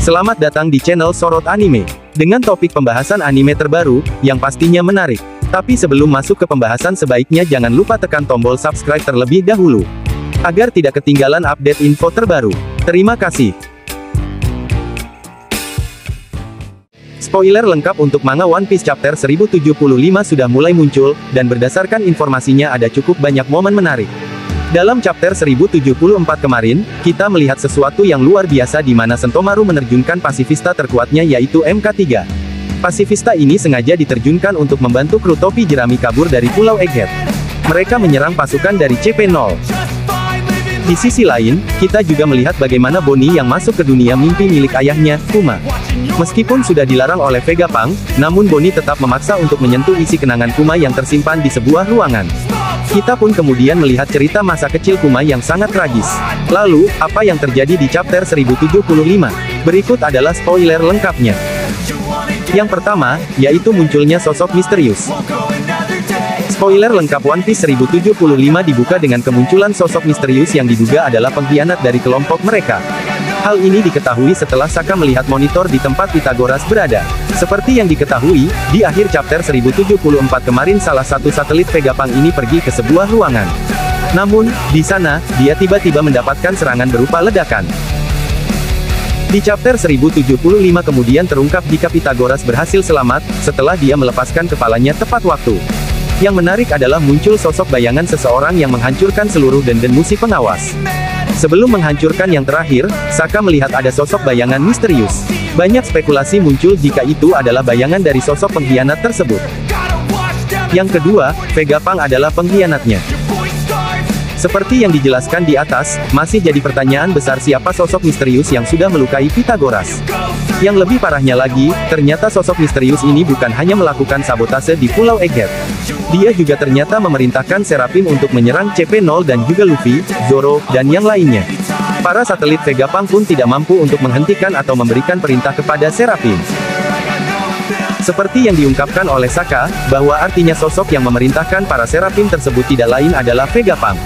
Selamat datang di channel Sorot Anime. Dengan topik pembahasan anime terbaru, yang pastinya menarik. Tapi sebelum masuk ke pembahasan sebaiknya jangan lupa tekan tombol subscribe terlebih dahulu. Agar tidak ketinggalan update info terbaru. Terima kasih. Spoiler lengkap untuk manga One Piece chapter 1075 sudah mulai muncul, dan berdasarkan informasinya ada cukup banyak momen menarik. Dalam chapter 1074 kemarin, kita melihat sesuatu yang luar biasa di mana Sentomaru menerjunkan pasifista terkuatnya yaitu MK3. Pasifista ini sengaja diterjunkan untuk membantu kru topi jerami kabur dari Pulau Egghead. Mereka menyerang pasukan dari CP0. Di sisi lain, kita juga melihat bagaimana Bonnie yang masuk ke dunia mimpi milik ayahnya, Kuma. Meskipun sudah dilarang oleh Vegapunk, namun Bonnie tetap memaksa untuk menyentuh isi kenangan Kuma yang tersimpan di sebuah ruangan. Kita pun kemudian melihat cerita masa kecil Kuma yang sangat tragis. Lalu, apa yang terjadi di chapter 1075? Berikut adalah spoiler lengkapnya. Yang pertama, yaitu munculnya sosok misterius. Spoiler lengkap One Piece 1075 dibuka dengan kemunculan sosok misterius yang diduga adalah pengkhianat dari kelompok mereka. Hal ini diketahui setelah Saka melihat monitor di tempat Pythagoras berada. Seperti yang diketahui, di akhir chapter 1074 kemarin salah satu satelit Vegapunk ini pergi ke sebuah ruangan. Namun, di sana, dia tiba-tiba mendapatkan serangan berupa ledakan. Di chapter 1075 kemudian terungkap jika Pythagoras berhasil selamat, setelah dia melepaskan kepalanya tepat waktu. Yang menarik adalah muncul sosok bayangan seseorang yang menghancurkan seluruh denden musi pengawas. Sebelum menghancurkan yang terakhir, Saka melihat ada sosok bayangan misterius. Banyak spekulasi muncul jika itu adalah bayangan dari sosok pengkhianat tersebut. Yang kedua, Vegapunk adalah pengkhianatnya. Seperti yang dijelaskan di atas, masih jadi pertanyaan besar siapa sosok misterius yang sudah melukai Pythagoras. Yang lebih parahnya lagi, ternyata sosok misterius ini bukan hanya melakukan sabotase di Pulau Egghead. Dia juga ternyata memerintahkan Seraphim untuk menyerang CP0 dan juga Luffy, Zoro, dan yang lainnya. Para satelit Vegapunk pun tidak mampu untuk menghentikan atau memberikan perintah kepada Seraphim. Seperti yang diungkapkan oleh Saka, bahwa artinya sosok yang memerintahkan para Seraphim tersebut tidak lain adalah Vegapunk.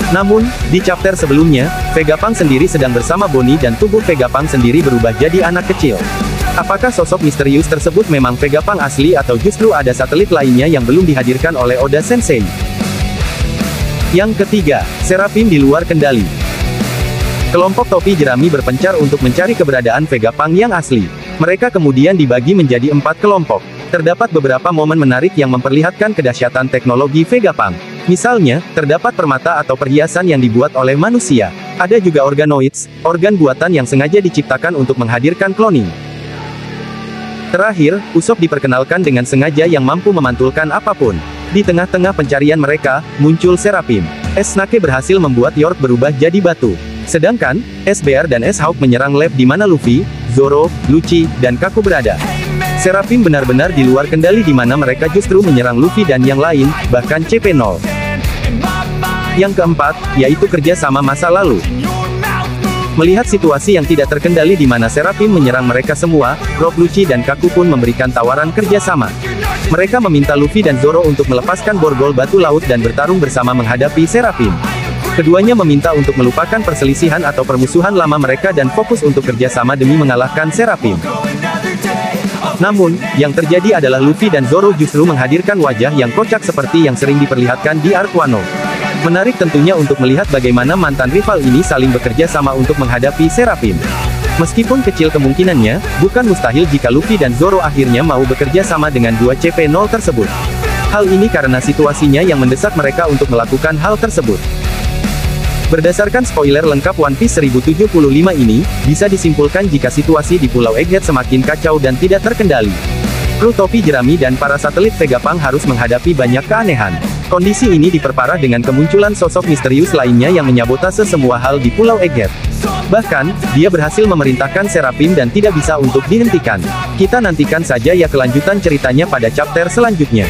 Namun, di chapter sebelumnya, Vegapunk sendiri sedang bersama Bonnie dan tubuh Vegapunk sendiri berubah jadi anak kecil. Apakah sosok misterius tersebut memang Vegapunk asli atau justru ada satelit lainnya yang belum dihadirkan oleh Oda Sensei? Yang ketiga, Seraphim di luar kendali. Kelompok topi jerami berpencar untuk mencari keberadaan Vegapunk yang asli. Mereka kemudian dibagi menjadi 4 kelompok. Terdapat beberapa momen menarik yang memperlihatkan kedahsyatan teknologi Vegapunk. Misalnya, terdapat permata atau perhiasan yang dibuat oleh manusia. Ada juga organoids, organ buatan yang sengaja diciptakan untuk menghadirkan cloning. Terakhir, Usopp diperkenalkan dengan sengaja yang mampu memantulkan apapun. Di tengah-tengah pencarian mereka, muncul Seraphim. Snake berhasil membuat York berubah jadi batu. Sedangkan, Bear dan Hawk menyerang lab di mana Luffy, Zoro, Lucci, dan Kaku berada. Seraphim benar-benar di luar kendali di mana mereka justru menyerang Luffy dan yang lain, bahkan CP0. Yang keempat, yaitu kerja sama masa lalu. Melihat situasi yang tidak terkendali di mana Seraphim menyerang mereka semua, Rob, Lucci dan Kaku pun memberikan tawaran kerjasama. Mereka meminta Luffy dan Zoro untuk melepaskan borgol batu laut dan bertarung bersama menghadapi Seraphim. Keduanya meminta untuk melupakan perselisihan atau permusuhan lama mereka dan fokus untuk kerjasama demi mengalahkan Seraphim. Namun, yang terjadi adalah Luffy dan Zoro justru menghadirkan wajah yang kocak seperti yang sering diperlihatkan di Arc Wano. Menarik tentunya untuk melihat bagaimana mantan rival ini saling bekerja sama untuk menghadapi Seraphim. Meskipun kecil kemungkinannya, bukan mustahil jika Luffy dan Zoro akhirnya mau bekerja sama dengan dua CP0 tersebut. Hal ini karena situasinya yang mendesak mereka untuk melakukan hal tersebut. Berdasarkan spoiler lengkap One Piece 1075 ini, bisa disimpulkan jika situasi di Pulau Egghead semakin kacau dan tidak terkendali. Kru topi jerami dan para satelit Vegapunk harus menghadapi banyak keanehan. Kondisi ini diperparah dengan kemunculan sosok misterius lainnya yang menyabotase semua hal di Pulau Egghead. Bahkan, dia berhasil memerintahkan Seraphim dan tidak bisa untuk dihentikan. Kita nantikan saja ya kelanjutan ceritanya pada chapter selanjutnya.